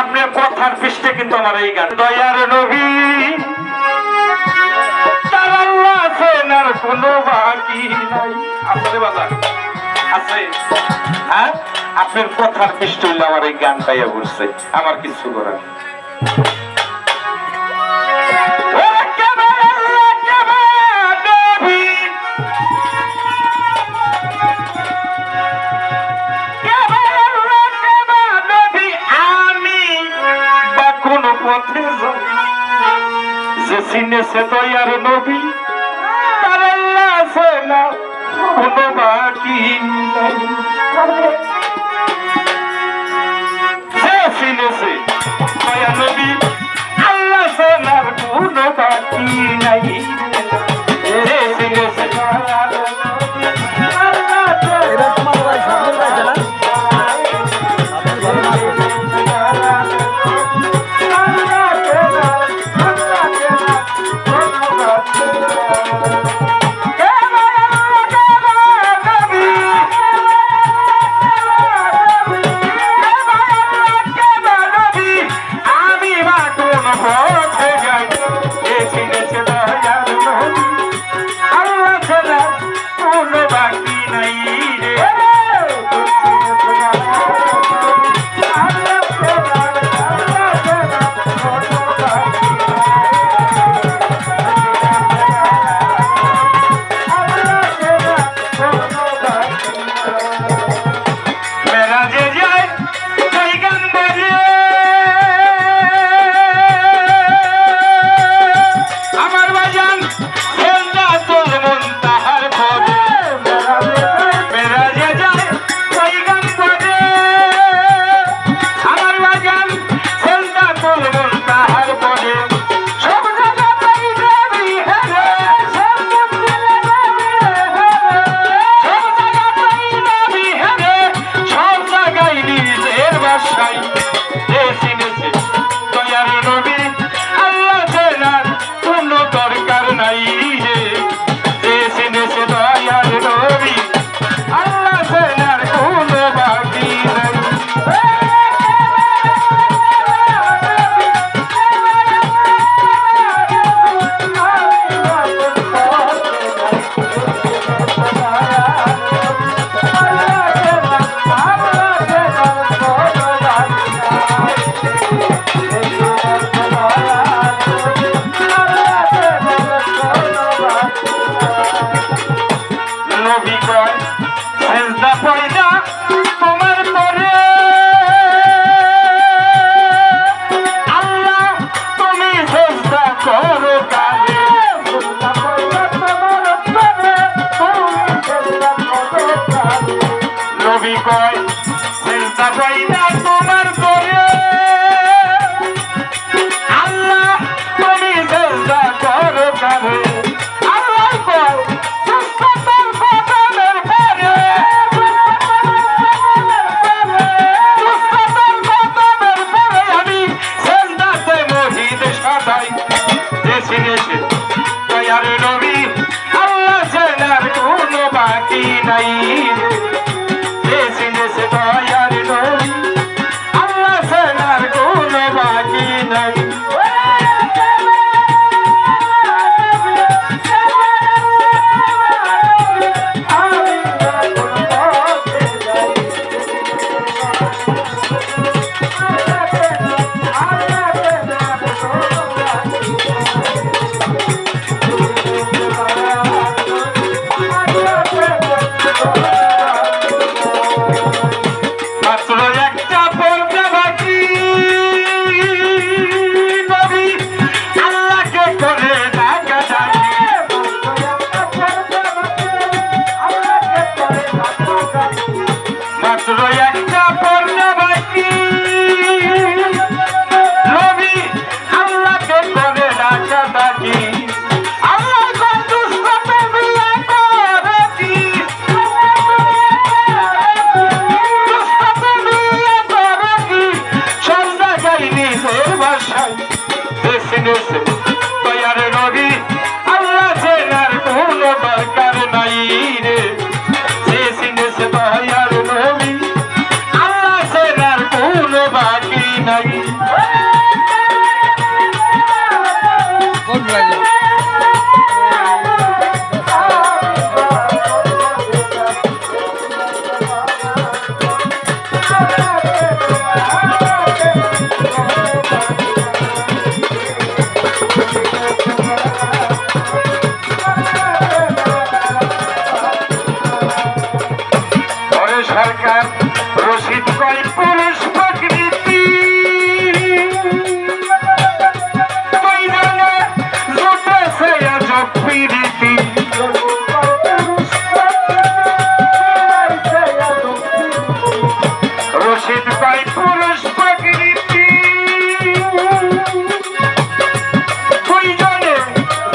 আপনার কথার পৃষ্ঠে কিন্তু আমার এই গান দয়ার নবী তার আল্লাহ আছেন আর কোনো বাকি নাই। আসলে বাজার আছে হ্যাঁ, আপনার কথার পৃষ্ঠ হইলে আমার এই গান গাইয়া ঘুরছে, আমার কিছু করার যে চিনেছে দয়ার নবী তার আল্লাহ আছে না কোনো বাকি নাই। যে চিনেছে দয়ার নবী আল্লাহ আছে না কোনো বাকি নাই। যে চিনেছে দয়ার নাই। সরকার রশিদ কয় পুরুষ প্রকৃতি জুটেছে আজব প্রীতি রশিদ কয় পুরুষ প্রকৃতি দুইজনে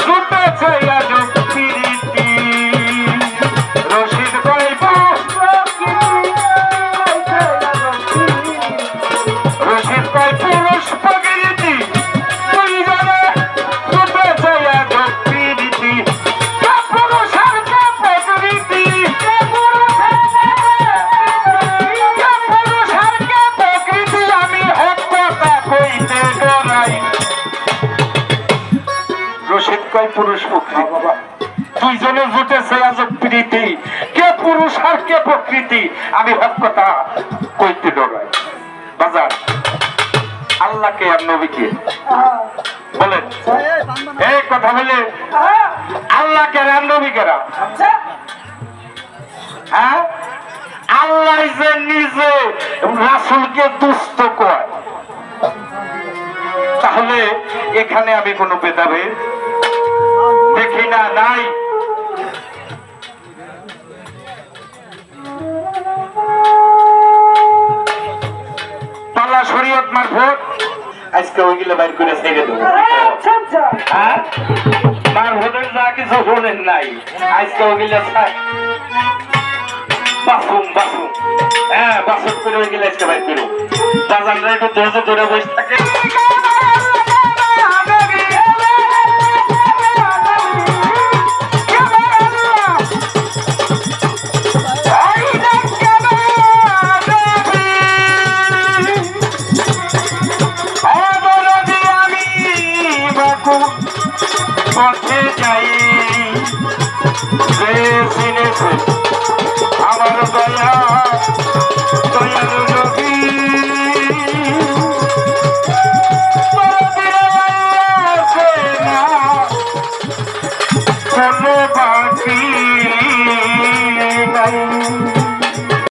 জুটেছে আজব প্রীতি রশিদ কয় পুরুষ প্রকৃতি দুইজনে জুটেছে আজব প্রীতি পুরুষ আর প্রকৃতি আমি হক কথা কইতে ডরাই রশিদ কয় পুরুষ প্রকৃতি দুইজনে জুটেছে আজব প্রীতি কে পুরুষ আর কে প্রকৃতি আমি হক কথা কইতে ডরাই বাজার আল্লাহকে আর নবীকে বলেন এই কথা বলে আল্লাহকে আর নবীকে হ্যাঁ আল্লাহ যে নিজে রাসূলকে দুষ্ট কয় তাহলে এখানে আমি কোনো ভেদাভেদ দেখি না নাই পাল্লা শরীয়ত মারফত আজকে ওইগুলো বাইর করে ছেড়ে দেবো মারফতের যা কিছু শোনেন নাই আজকে ওইগুলো বাসুম বাসুম হ্যাঁ বাসুম করে ওইগুলো আজকে বাইর করো বাজারটা একটু ধৈর্য ধরে বসে থাকে পথে যাই যে চিনেছে